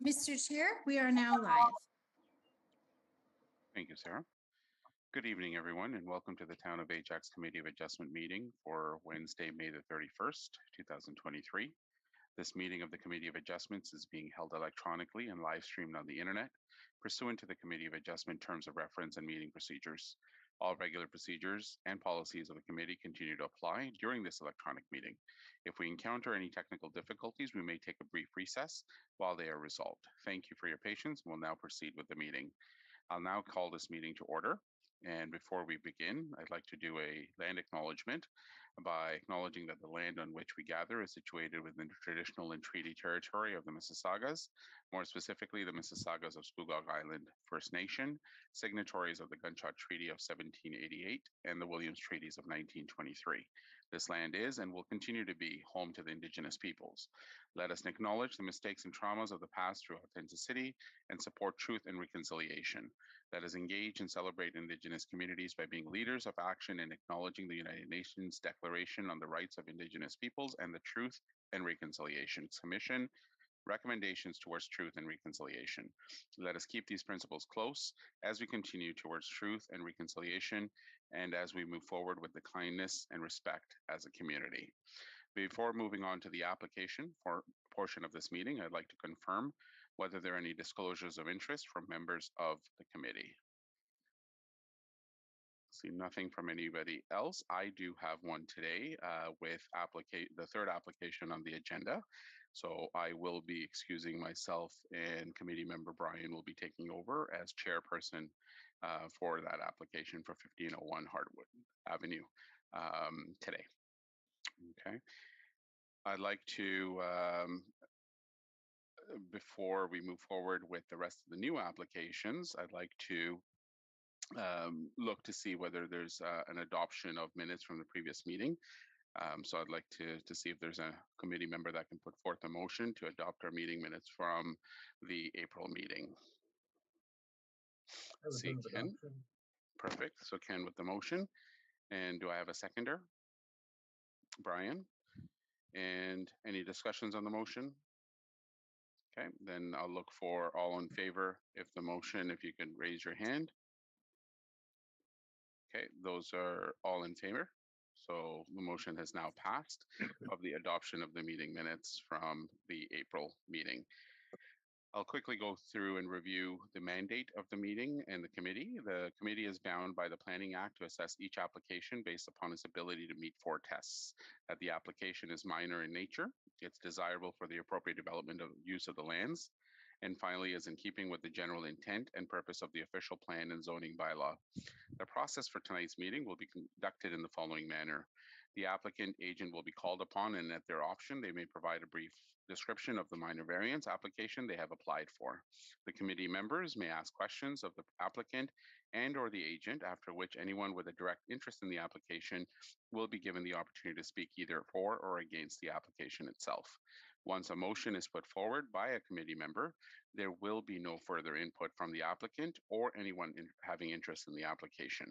Mr. Chair, we are now live. Thank you, Sarah. Good evening, everyone, and welcome to the Town of Ajax Committee of Adjustment meeting for Wednesday, May the 31st, 2023. This meeting of the Committee of Adjustments is being held electronically and live streamed on the internet, pursuant to the Committee of Adjustment terms of reference and meeting procedures. All regular procedures and policies of the committee continue to apply during this electronic meeting. If we encounter any technical difficulties, we may take a brief recess while they are resolved. Thank you for your patience. We'll now proceed with the meeting. I'll now call this meeting to order. And before we begin, I'd like to do a land acknowledgement by acknowledging that the land on which we gather is situated within the traditional and treaty territory of the Mississaugas, more specifically the Mississaugas of Scugog Island First Nation, signatories of the Gunshot Treaty of 1788 and the Williams Treaties of 1923. This land is and will continue to be home to the Indigenous peoples. Let us acknowledge the mistakes and traumas of the past through authenticity and support truth and reconciliation. Let us engage and celebrate Indigenous communities by being leaders of action and acknowledging the United Nations Declaration on the Rights of Indigenous Peoples and the Truth and Reconciliation Commission recommendations towards truth and reconciliation. Let us keep these principles close as we continue towards truth and reconciliation and as we move forward with the kindness and respect as a community. Before moving on to the application for portion of this meeting, I'd like to confirm whether there are any disclosures of interest from members of the committee. See nothing from anybody else. I do have one today with the third application on the agenda. So I will be excusing myself and committee member Brian will be taking over as chairperson for that application for 1501 Hardwood Avenue today. Okay. I'd like to, before we move forward with the rest of the new applications, I'd like to look to see whether there's an adoption of minutes from the previous meeting. So I'd like to see if there's a committee member that can put forth a motion to adopt our meeting minutes from the April meeting. See Ken. Perfect. So Ken with the motion. And do I have a seconder? Brian. And any discussions on the motion? Okay, then I'll look for all in favor if the motion, if you can raise your hand. Okay, those are all in favor. So the motion has now passed of the adoption of the meeting minutes from the April meeting. I'll quickly go through and review the mandate of the meeting and the committee. The committee is bound by the Planning Act to assess each application based upon its ability to meet 4 tests. That the application is minor in nature, it's desirable for the appropriate development of use of the lands, and finally is in keeping with the general intent and purpose of the official plan and zoning bylaw. The process for tonight's meeting will be conducted in the following manner. The applicant agent will be called upon, and at their option, they may provide a brief description of the minor variance application they have applied for. The committee members may ask questions of the applicant and or the agent, after which anyone with a direct interest in the application will be given the opportunity to speak either for or against the application itself. Once a motion is put forward by a committee member, there will be no further input from the applicant or anyone having interest in the application.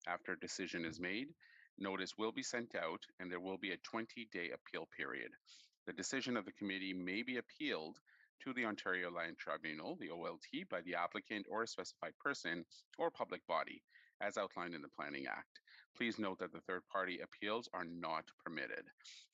After a decision is made, notice will be sent out and there will be a 20-day appeal period. The decision of the committee may be appealed to the Ontario Land Tribunal, the OLT, by the applicant or a specified person or public body, as outlined in the Planning Act. Please note that the third-party appeals are not permitted.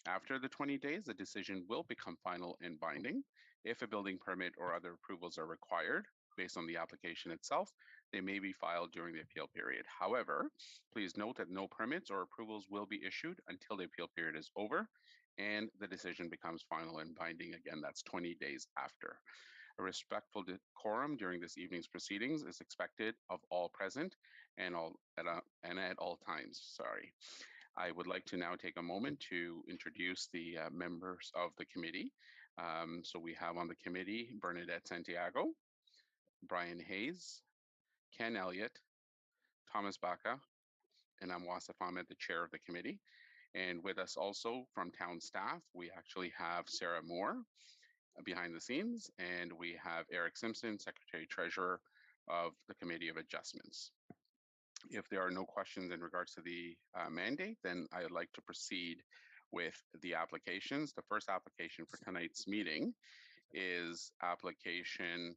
After the 20 days, the decision will become final and binding. If a building permit or other approvals are required based on the application itself, they may be filed during the appeal period. However, please note that no permits or approvals will be issued until the appeal period is over and the decision becomes final and binding. Again, that's 20 days after. A respectful decorum during this evening's proceedings is expected of all present and at all times. Sorry. I would like to now take a moment to introduce the members of the committee. So we have on the committee Bernadette Santiago, Brian Hayes, Ken Elliott, Thomas Baca, and I'm Wasif Ahmed, the chair of the committee. And with us also from town staff, we actually have Sarah Moore behind the scenes, and we have Eric Simpson, Secretary Treasurer of the Committee of Adjustments. If there are no questions in regards to the mandate, then I would like to proceed with the applications. The first application for tonight's meeting is application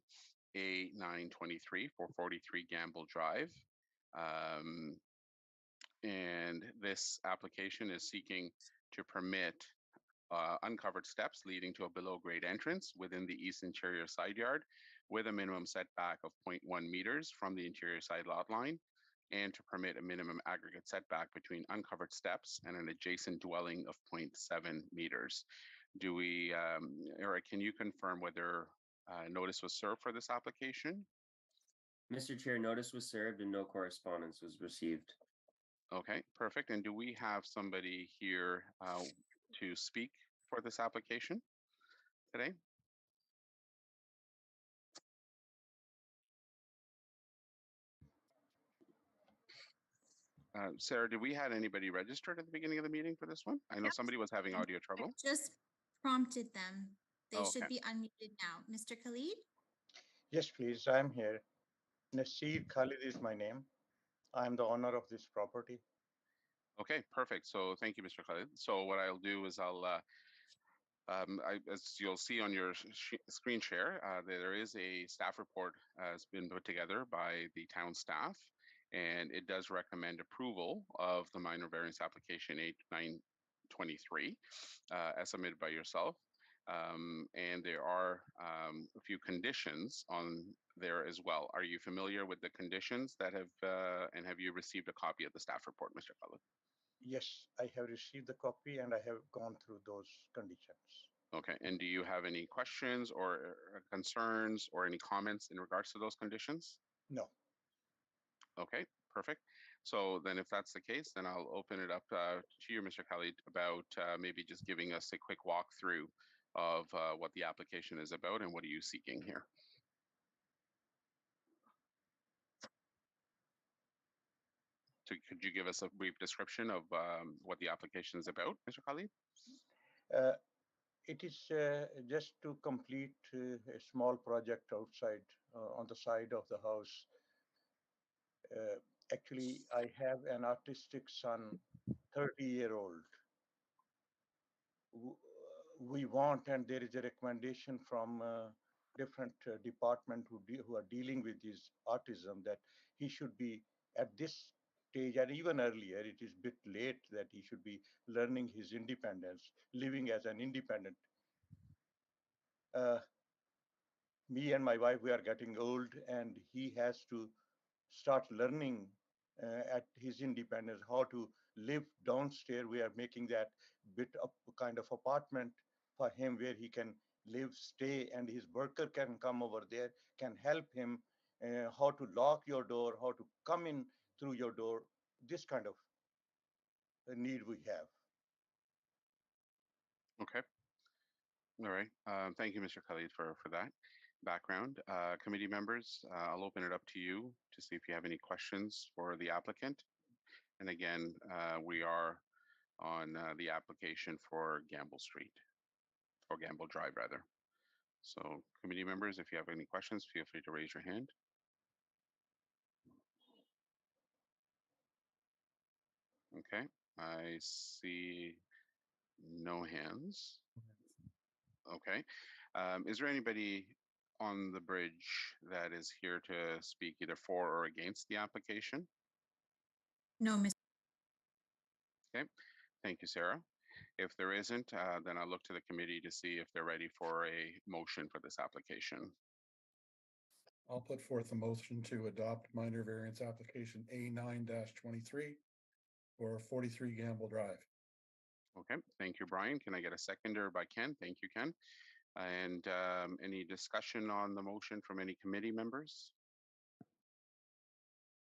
A923 for 43 Gamble Drive. And this application is seeking to permit uncovered steps leading to a below-grade entrance within the east interior side yard with a minimum setback of 0.1 meters from the interior side lot line, and to permit a minimum aggregate setback between uncovered steps and an adjacent dwelling of 0.7 meters. Do we, Eric, can you confirm whether notice was served for this application? Mr. Chair, notice was served and no correspondence was received. Okay, perfect. And do we have somebody here to speak for this application today? Sarah, did we had anybody registered at the beginning of the meeting for this one? I know Yep. somebody was having audio trouble. I just prompted them. They Oh, should okay. be unmuted now. Mr. Khalid? Yes, please. I'm here. Nasir Khalid is my name. I'm the owner of this property. Okay, perfect. So thank you, Mr. Khalid. So what I'll do is as you'll see on your screen share, there is a staff report has been put together by the town staff, and it does recommend approval of the minor variance application 8923 as submitted by yourself. And there are a few conditions on there as well. Are you familiar with the conditions that have, and have you received a copy of the staff report, Mr. Khalid? Yes, I have received the copy and I have gone through those conditions. Okay, and do you have any questions or concerns or any comments in regards to those conditions? No. Okay, perfect. So then if that's the case, then I'll open it up to you, Mr. Khalid, about maybe just giving us a quick walkthrough of what the application is about and what are you seeking here? So could you give us a brief description of what the application is about, Mr. Khalid? Uh, it is just to complete a small project outside on the side of the house. Actually, I have an autistic son, 30-year-old. We want, and there is a recommendation from different department who are dealing with his autism, that he should be at this stage and even earlier. It is a bit late that he should be learning his independence, living as an independent. Me and my wife, we are getting old, and he has to start learning at his independence how to live downstairs. We are making that bit of kind of apartment for him where he can live, stay, and his worker can come over there, can help him how to lock your door, how to come in through your door. This kind of need we have. Okay. All right. Thank you, Mr. Khalid, for that background. Committee members, I'll open it up to you to see if you have any questions for the applicant. And again, we are on the application for Gamble Street, or Gamble Drive, rather. So committee members, if you have any questions, feel free to raise your hand. Okay, I see no hands. Okay. Is there anybody on the bridge that is here to speak either for or against the application? No, Mr. Okay, thank you, Sarah. If there isn't, then I'll look to the committee to see if they're ready for a motion for this application. I'll put forth a motion to adopt minor variance application A9-23 for 43 Gamble Drive. Okay, thank you, Brian. Can I get a seconder by Ken? Thank you, Ken. And any discussion on the motion from any committee members?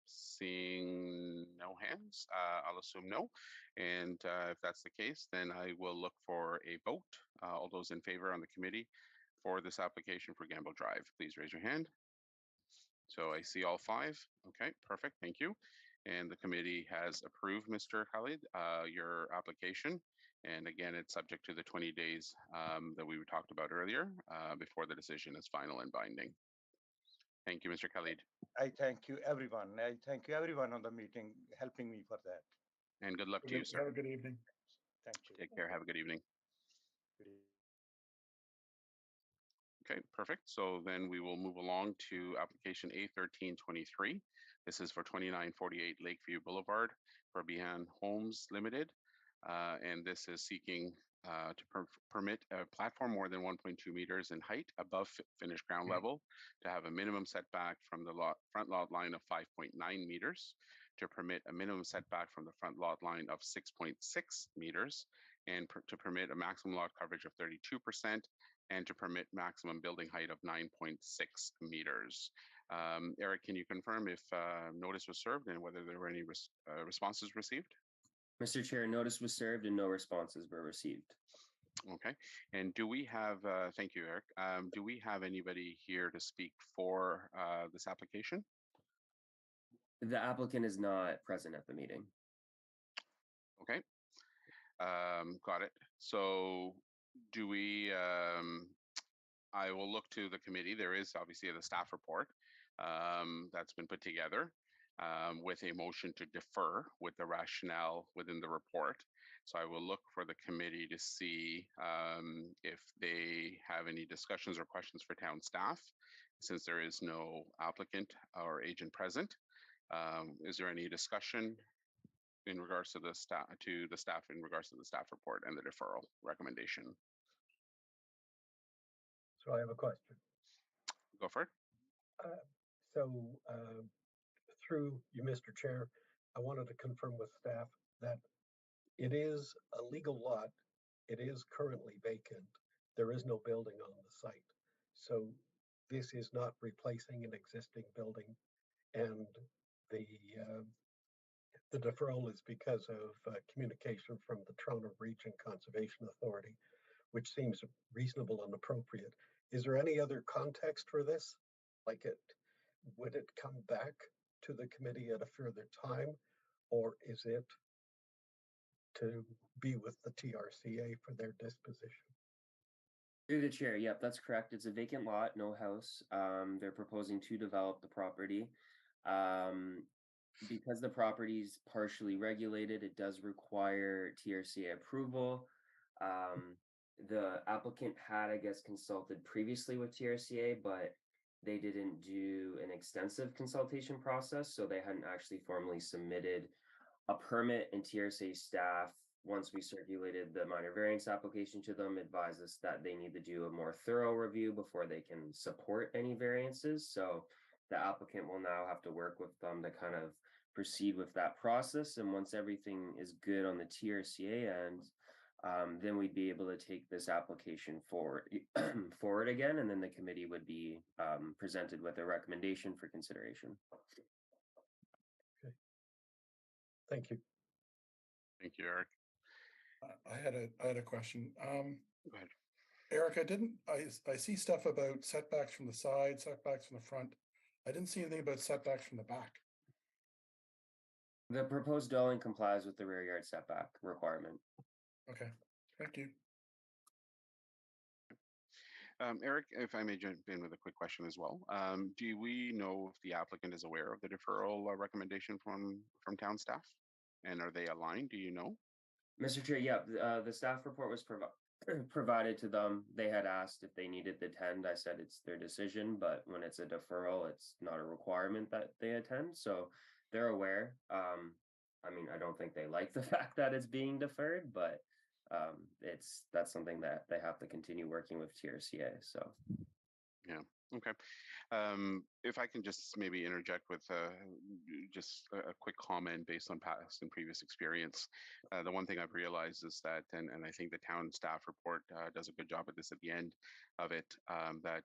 Seeing no hands, I'll assume no. And if that's the case, then I will look for a vote. All those in favor on the committee for this application for Gamble Drive, please raise your hand. So I see all five. Okay, perfect. Thank you. And the committee has approved, Mr. Khalid, your application. And again, it's subject to the 20 days that we talked about earlier before the decision is final and binding. Thank you, Mr. Khalid. I thank you, everyone. I thank you, everyone on the meeting, helping me for that. And good luck to you, sir. Have a good evening. Thank you. Take care. Have a good evening. Good evening. Okay, perfect. So then we will move along to application A1323. This is for 2948 Lakeview Boulevard for Behan Homes Limited. And this is seeking to permit a platform more than 1.2 meters in height above finished ground level, to have a minimum setback from the front lot line of 5.9 meters, to permit a minimum setback from the front lot line of 6.6 meters, and to permit a maximum lot coverage of 32%, and to permit maximum building height of 9.6 meters. Eric, can you confirm if notice was served and whether there were any responses received? Mr. Chair, notice was served and no responses were received. Okay, and do we have, thank you, Eric. Do we have anybody here to speak for this application? The applicant is not present at the meeting. Okay, got it. So do we, I will look to the committee. There is obviously the staff report that's been put together with a motion to defer with the rationale within the report. So I will look for the committee to see if they have any discussions or questions for town staff, since there is no applicant or agent present. Is there any discussion in regards to the staff in regards to the staff report and the deferral recommendation? So I have a question. Go for it. So through you, Mr. Chair, I wanted to confirm with staff that it is a legal lot. It is currently vacant. There is no building on the site. So this is not replacing an existing building. And the deferral is because of communication from the Toronto Region Conservation Authority, which seems reasonable and appropriate. Is there any other context for this? Like would it come back to the committee at a further time, or is it to be with the TRCA for their disposition? Through the chair, yep, that's correct. It's a vacant lot, no house. They're proposing to develop the property. Because the property is partially regulated, it does require TRCA approval. The applicant had, I guess, consulted previously with TRCA, but they didn't do an extensive consultation process, so they hadn't actually formally submitted a permit, and TRCA staff, once we circulated the minor variance application to them, advised us that they need to do a more thorough review before they can support any variances. So the applicant will now have to work with them to kind of proceed with that process. And once everything is good on the TRCA end, then we'd be able to take this application forward again, and then the committee would be presented with a recommendation for consideration. Okay. Thank you. Thank you, Eric. I had a question. Go ahead. Eric, I see stuff about setbacks from the side, setbacks from the front. I didn't see anything about setbacks from the back. The proposed dwelling complies with the rear yard setback requirement. Okay, thank you. Eric, if I may jump in with a quick question as well. Do we know if the applicant is aware of the deferral recommendation from town staff? And are they aligned? Do you know? Mr. Chair, yeah, the staff report was provided to them. They had asked if they needed to attend. I said it's their decision, but when it's a deferral, it's not a requirement that they attend. So they're aware. I mean, I don't think they like the fact that it's being deferred, but that's something that they have to continue working with TRCA. So yeah, okay. If I can just maybe interject with just a quick comment based on past and previous experience. The one thing I've realized is that, and I think the town staff report does a good job at this at the end of it, that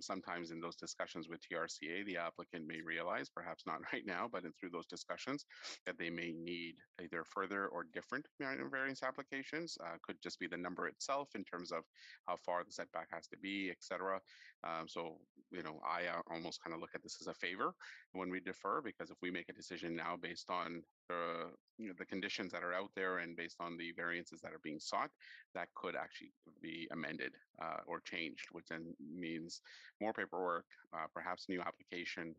sometimes in those discussions with TRCA, the applicant may realize, perhaps not right now, but through those discussions, that they may need either further or different variance applications. Could just be the number itself in terms of how far the setback has to be, etc. So, you know, I almost kind of look at this as a favor when we defer, because if we make a decision now based on the conditions that are out there and based on the variances that are being sought, that could actually be amended or changed, which then means more paperwork, perhaps new application,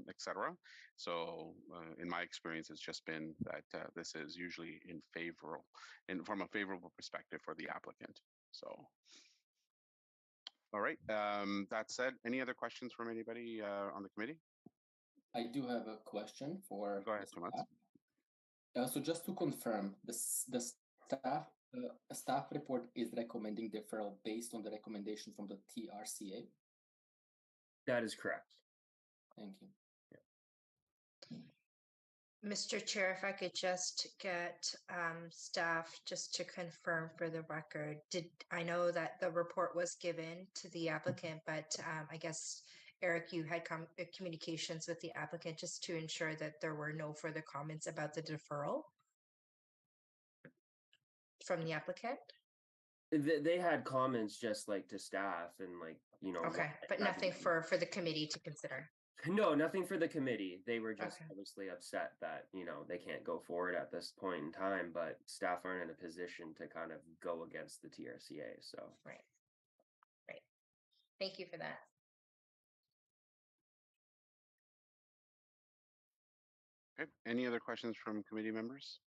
etc. So in my experience, it's just been that this is usually in favor, and from a favorable perspective for the applicant. So All right. That said, any other questions from anybody on the committee? I do have a question for Go ahead, the Tomas. staff. So just to confirm, the staff report is recommending deferral based on the recommendation from the TRCA. That is correct. Thank you. Mr. Chair, if I could just get staff just to confirm for the record, I know that the report was given to the applicant, but I guess, Eric, you had communications with the applicant just to ensure that there were no further comments about the deferral from the applicant? They had comments just like to staff and like, you know. Okay, but nothing for the committee to consider. No, nothing for the committee. They were just Okay. obviously upset that, you know, they can't go forward at this point in time, but staff aren't in a position to kind of go against the TRCA, so. Right. Thank you for that. Okay. Any other questions from committee members?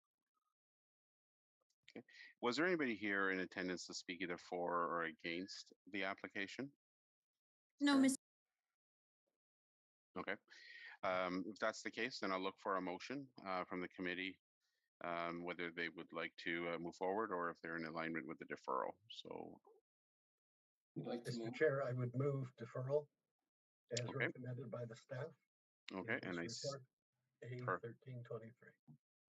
Okay. Was there anybody here in attendance to speak either for or against the application? No, Sure. Mr. Okay. If that's the case, then I'll look for a motion from the committee, whether they would like to move forward or if they're in alignment with the deferral. So, Would you like to Mr. move? Chair, I would move deferral as Okay. recommended by the staff. in okay, and this report, A1323.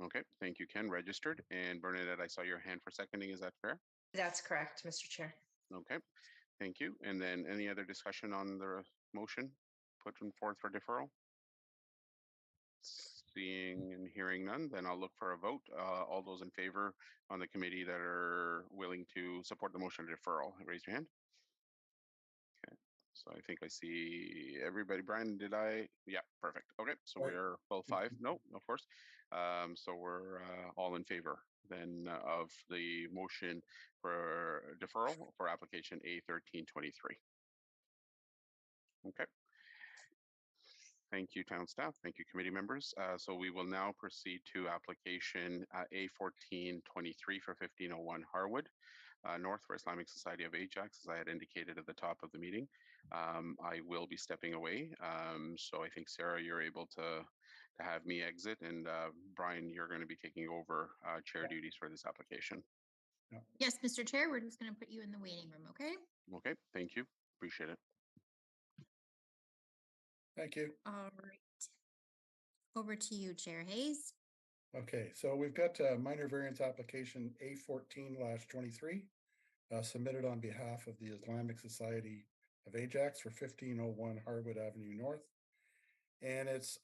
Okay, thank you, Ken. Registered. And Bernadette, I saw your hand for seconding. Is that fair? That's correct, Mr. Chair. Okay, thank you. And then any other discussion on the motion put forth for deferral? Seeing and hearing none, then I'll look for a vote. All those in favor on the committee that are willing to support the motion of deferral, raise your hand. Okay, so I think I see everybody. Brian, did I? Yeah, perfect. Okay, so Right. we're both five. No, of course. So we're all in favor then of the motion for deferral for application A1323. Okay. Thank you, town staff. Thank you, committee members. So we will now proceed to application A1423 for 1501 Harwood North for Islamic Society of Ajax, as I had indicated at the top of the meeting. I will be stepping away. So I think, Sarah, you're able to have me exit, and Brian, you're going to be taking over chair duties for this application. Yes, Mr. Chair, we're just going to put you in the waiting room, okay? Okay, thank you. Appreciate it. Thank you. All right. Over to you, Chair Hayes. Okay, so we've got minor variance application A14/23 submitted on behalf of the Islamic Society of Ajax for 1501 Harwood Avenue North. And it's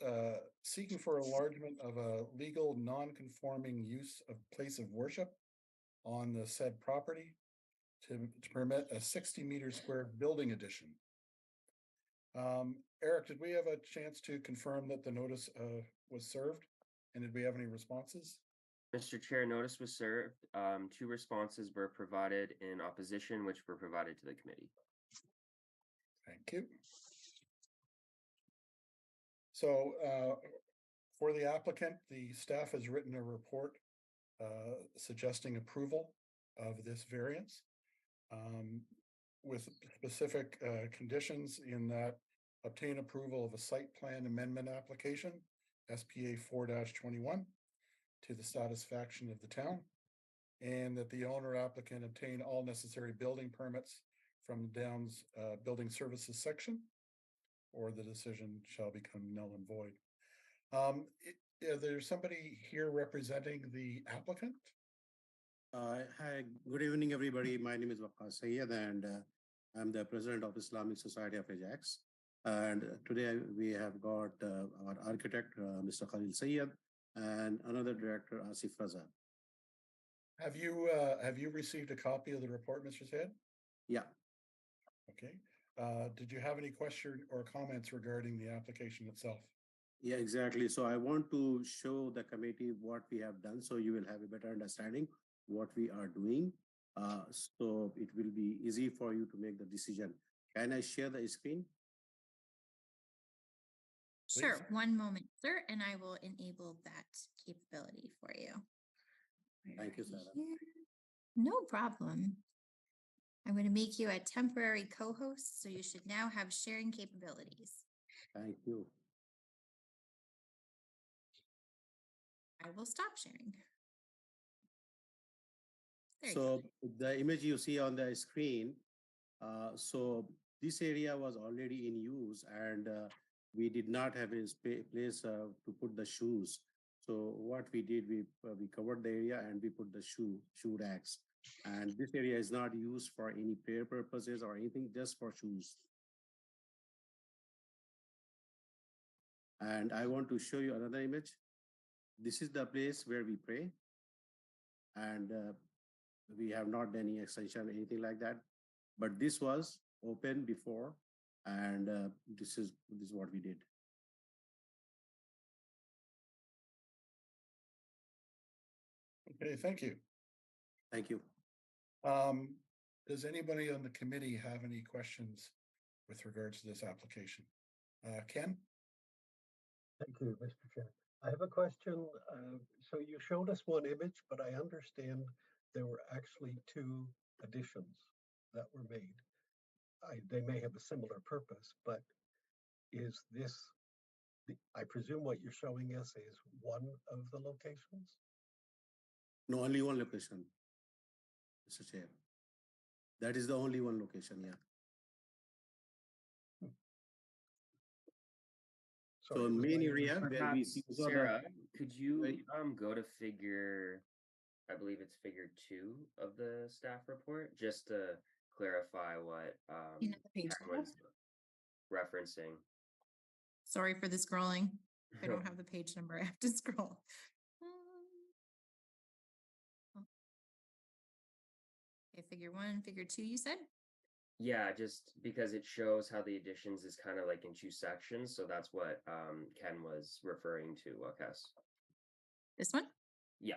seeking for enlargement of a legal non-conforming use of place of worship on the said property to permit a 60-meter square building addition. Eric, did we have a chance to confirm that the notice was served? And did we have any responses? Mr. Chair, notice was served. 2 responses were provided in opposition, which were provided to the committee. Thank you. So for the applicant, the staff has written a report suggesting approval of this variance with specific conditions in that obtain approval of a site plan amendment application, SPA 4-21, to the satisfaction of the town, and that the owner applicant obtain all necessary building permits from the Downs Building Services section, or the decision shall become null and void. Is there somebody here representing the applicant? Hi, good evening, everybody. My name is Waqas Sayyed, and I'm the president of Islamic Society of Ajax. And today we have got our architect, Mr. Khalil Sayyed, and another director, Asif Raza. Have you received a copy of the report, Mr. Sayyed? Yeah. Okay. Did you have any question or comments regarding the application itself? Yeah, exactly. So I want to show the committee what we have done, so you will have a better understanding what we are doing. So it will be easy for you to make the decision. Can I share the screen? Sure, Please. one moment, sir, and I will enable that capability for you. Thank you, Right Sarah. here. No problem. I'm going to make you a temporary co-host, so you should now have sharing capabilities. Thank you. I will stop sharing. There you go. So the image you see on the screen, so this area was already in use and we did not have a place to put the shoes. So what we did, we covered the area and we put the shoe racks. And this area is not used for any prayer purposes or anything, just for shoes. And I want to show you another image. This is the place where we pray. And we have not done any extension, anything like that. But this was open before, and this is what we did. Okay, thank you. Thank you. Does anybody on the committee have any questions with regards to this application? Ken? Thank you, Mr. Chair. I have a question. So you showed us one image, but I understand there were actually two additions that were made. They may have a similar purpose, but is this, I presume what you're showing us is one of the locations? No, only one location, Mr. Chair. That is the only one location, yeah. So main area where we Perhaps, see Sarah, could you go to figure, I believe it's figure 2 of the staff report, just to clarify what You know the page Ken number? was referencing. Sorry for the scrolling. I don't have the page number. I have to scroll. Okay, figure 1, figure 2, you said? Yeah, just because it shows how the additions is kind of like in 2 sections. So that's what Ken was referring to, Wakas. This one? Yeah.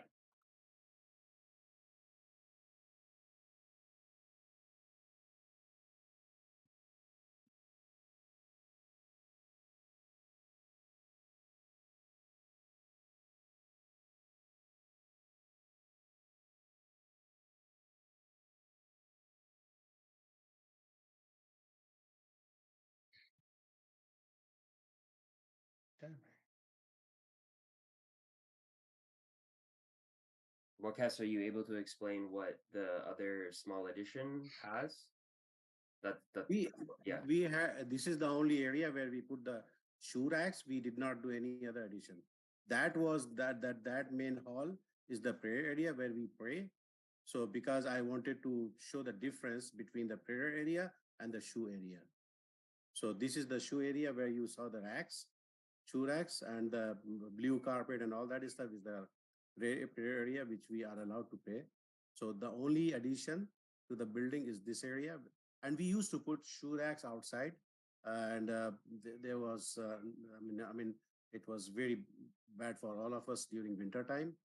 Wakas, are you able to explain what the other small addition has? We had, this is the only area where we put the shoe racks. We did not do any other addition. That was that main hall is the prayer area where we pray. So because I wanted to show the difference between the prayer area and the shoe area. So this is the shoe area where you saw the racks, shoe racks, and the blue carpet and all that stuff is the prayer area which we are allowed to pay. So the only addition to the building is this area. And we used to put shoe racks outside, and there was, I mean, it was very bad for all of us during winter time,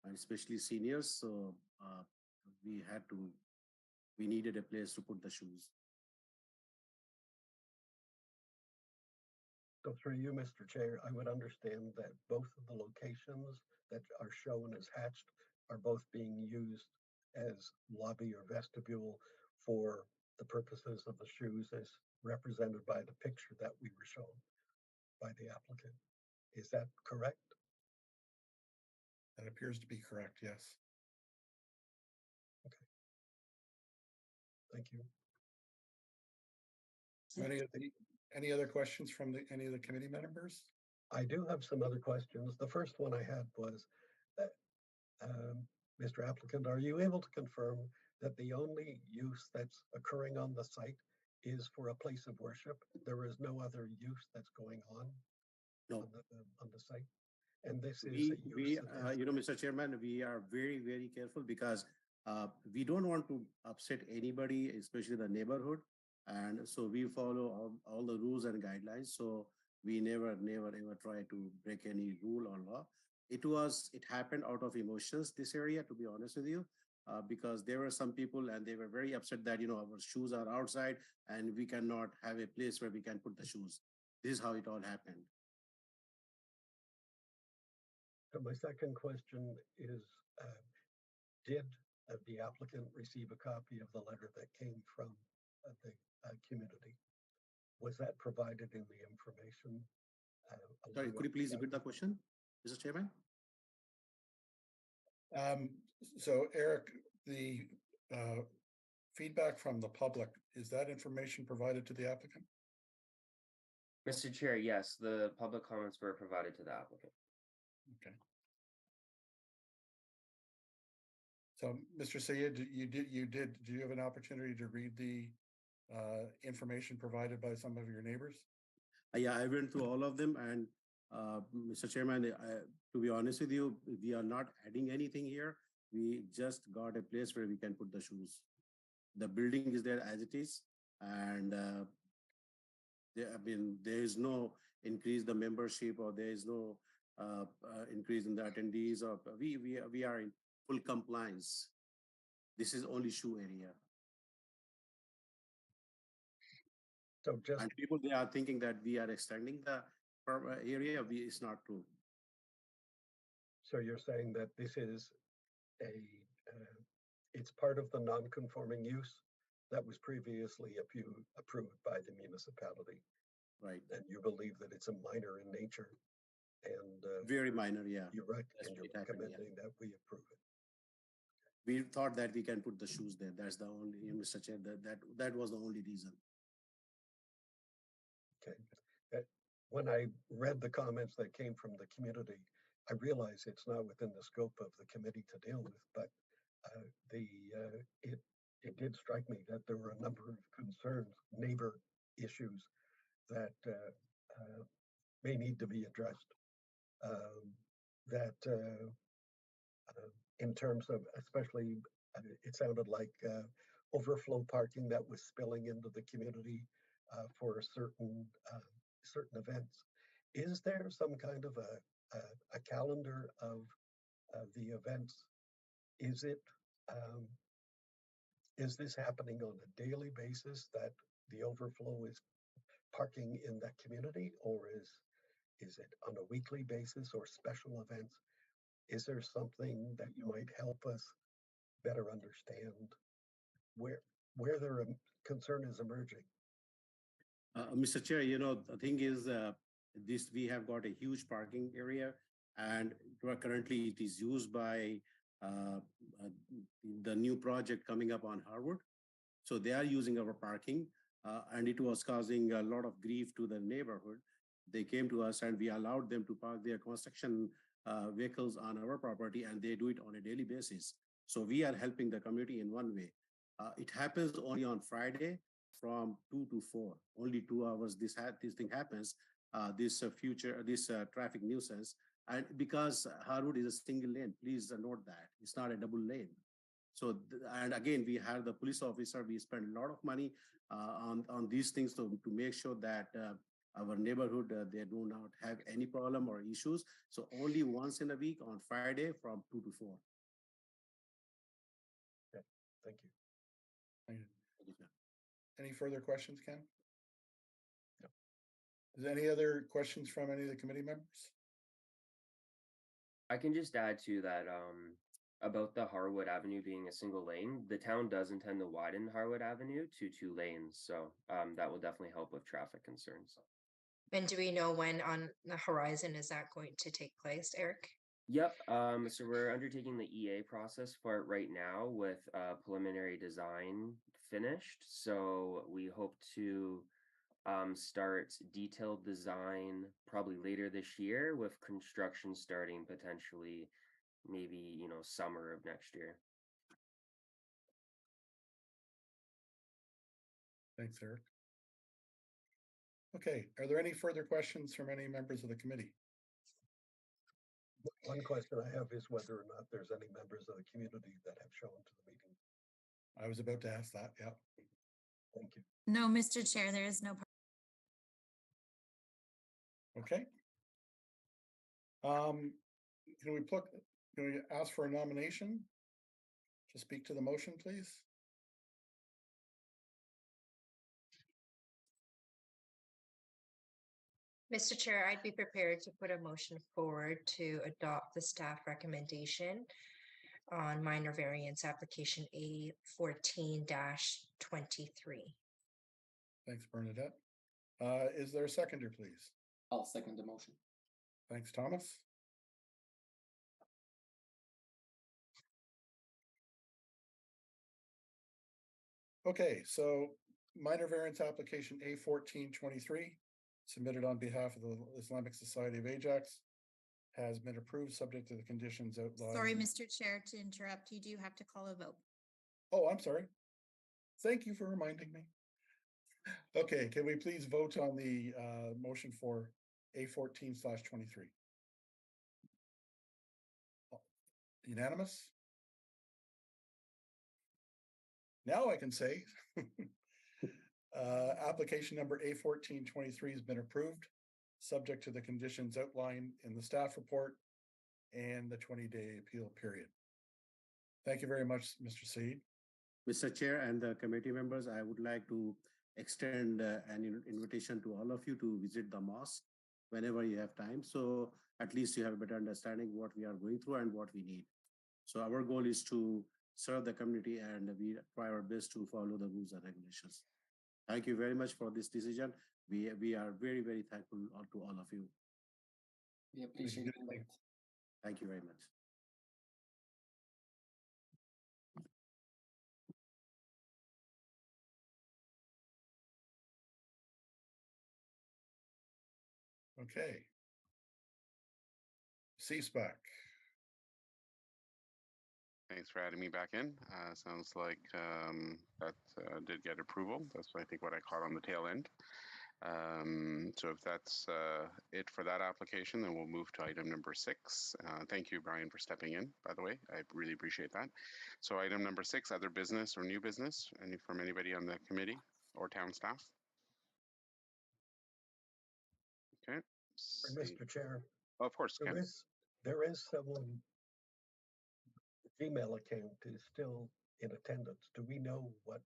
and especially seniors. So we needed a place to put the shoes. So through you, Mr. Chair, I would understand that both of the locations that are shown as hatched are both being used as lobby or vestibule for the purposes of the shoes as represented by the picture that we were shown by the applicant. Is that correct? That appears to be correct, yes. Okay. Thank you. Any other questions from any of the committee members? I do have some other questions. The first one I had was, Mr. Applicant, are you able to confirm that the only use that's occurring on the site is for a place of worship? There is no other use that's going on? No. On the site? And this is we you know, Mr. Chairman, we are very, very careful because we don't want to upset anybody, especially the neighborhood. And so we follow all the rules and guidelines. So we never ever try to break any rule or law. It happened out of emotions, this area, to be honest with you, because there were some people and they were very upset that, you know, our shoes are outside and we cannot have a place where we can put the shoes. This is how it all happened. So my second question is, did the applicant receive a copy of the letter that came from the community? Was that provided in the information? Sorry, along could you with please the repeat the question, Mr. Chairman? So Eric, the feedback from the public, is that information provided to the applicant? Mr. Chair, yes, the public comments were provided to the applicant. Okay. So, Mr. Sayed, do you have an opportunity to read the information provided by some of your neighbors? Yeah, I went through all of them, and Mr. Chairman, to be honest with you, we are not adding anything here. We just got a place where we can put the shoes. The building is there as it is, and there is no increase the membership, or there is no increase in the attendees. Or we are in full compliance. This is only shoe area. So just And people, they are thinking that we are extending the area. It's not true. so you're saying that this is it's part of the non-conforming use that was previously approved by the municipality, Right. and you believe that it's a minor in nature, and Very minor, yeah. you're right, That's and you're what happened, yeah. recommending that we approve it. We thought that we can put the shoes there. That's the only, Mr. Chair, that was the only reason. Okay. When I read the comments that came from the community, I realize it's not within the scope of the committee to deal with, but it did strike me that there were a number of concerns, neighbor issues that may need to be addressed. In terms of, especially, it sounded like overflow parking that was spilling into the community for certain events. Is there some kind of a calendar of the events? Is this happening on a daily basis, that the overflow is parking in that community, or is it on a weekly basis or special events? Is there something that you might help us better understand where their concern is emerging? Mr. Chair, the thing is, we have got a huge parking area, and currently it is used by the new project coming up on Harwood. So they are using our parking, and it was causing a lot of grief to the neighborhood. They came to us, and we allowed them to park their construction vehicles on our property, and they do it on a daily basis. So we are helping the community in one way. It happens only on Friday from 2 to 4, only 2 hours. This thing happens. This traffic nuisance, and because Harwood is a single lane, please note that it's not a double lane. So, and again, we have the police officer. We spend a lot of money on these things to make sure that our neighborhood, they do not have any problem or issues. So only once in a week on Friday from 2 to 4. Okay, thank you. Thank you. Any further questions, Ken? No. Is there any other questions from any of the committee members? I can just add to that about the Harwood Avenue being a single lane. The town does intend to widen Harwood Avenue to 2 lanes, so that will definitely help with traffic concerns. And do we know when on the horizon is that going to take place, Eric? Yep. So we're undertaking the EA process for it right now with preliminary design finished. So we hope to start detailed design probably later this year, with construction starting potentially maybe, summer of next year. Thanks, Eric. Okay, are there any further questions from any members of the committee? One question I have is whether or not there's any members of the community that have shown to the meeting. I was about to ask that, yeah. Thank you. No, Mr. Chair, there is no. Okay. Can we ask for a nomination to speak to the motion, please? Mr. Chair, I'd be prepared to put a motion forward to adopt the staff recommendation on minor variance application A 14-23. Thanks, Bernadette. Is there a seconder, please? I'll second the motion. Thanks, Thomas. Okay, so minor variance application A 1423, submitted on behalf of the Islamic Society of Ajax, has been approved, subject to the conditions outlined. Sorry, Mr. Chair, to interrupt. You do have to call a vote. Oh, I'm sorry. Thank you for reminding me. Okay, can we please vote on the motion for A 14/23? Unanimous? Now I can say application number A 1423 has been approved, subject to the conditions outlined in the staff report and the 20-day appeal period. Thank you very much, Mr. Said. Mr. Chair and the committee members, I would like to extend an invitation to all of you to visit the mosque whenever you have time. So at least you have a better understanding what we are going through and what we need. So our goal is to serve the community and we try our best to follow the rules and regulations. Thank you very much for this decision. We are very, very thankful to all of you. We appreciate the invite. Thank you very much. Okay. CSPAC. Thanks for adding me back in. Sounds like that did get approval. That's I think what I caught on the tail end. So if that's it for that application, then we'll move to item number 6. Thank you, Brian, for stepping in, by the way. I really appreciate that. So item number 6, other business or new business, from anybody on the committee or town staff? Okay. Mr. Chair, Oh, of course, Ken. there is someone, the Gmail account is still in attendance. Do we know what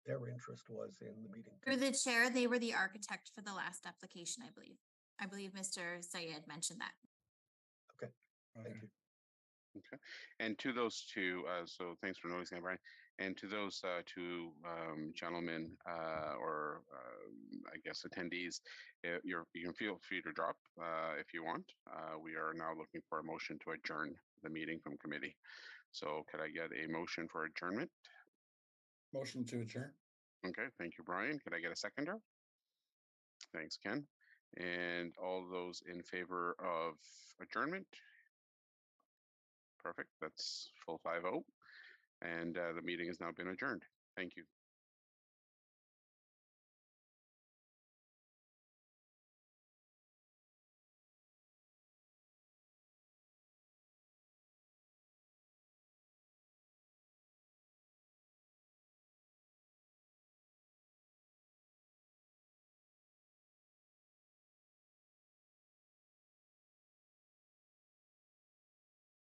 their interest was in the meeting? Through the chair, they were the architect for the last application, I believe. I believe Mr. Syed mentioned that. Okay, thank you. Okay, and to those two, so thanks for noticing that, Brian. And to those two gentlemen or I guess attendees, you can feel free to drop if you want. We are now looking for a motion to adjourn the meeting from committee. So could I get a motion for adjournment? Motion to adjourn. Okay, thank you, Brian. Could I get a seconder? Thanks, Ken. And all those in favor of adjournment? Perfect. That's full 5-0. And the meeting has now been adjourned. Thank you.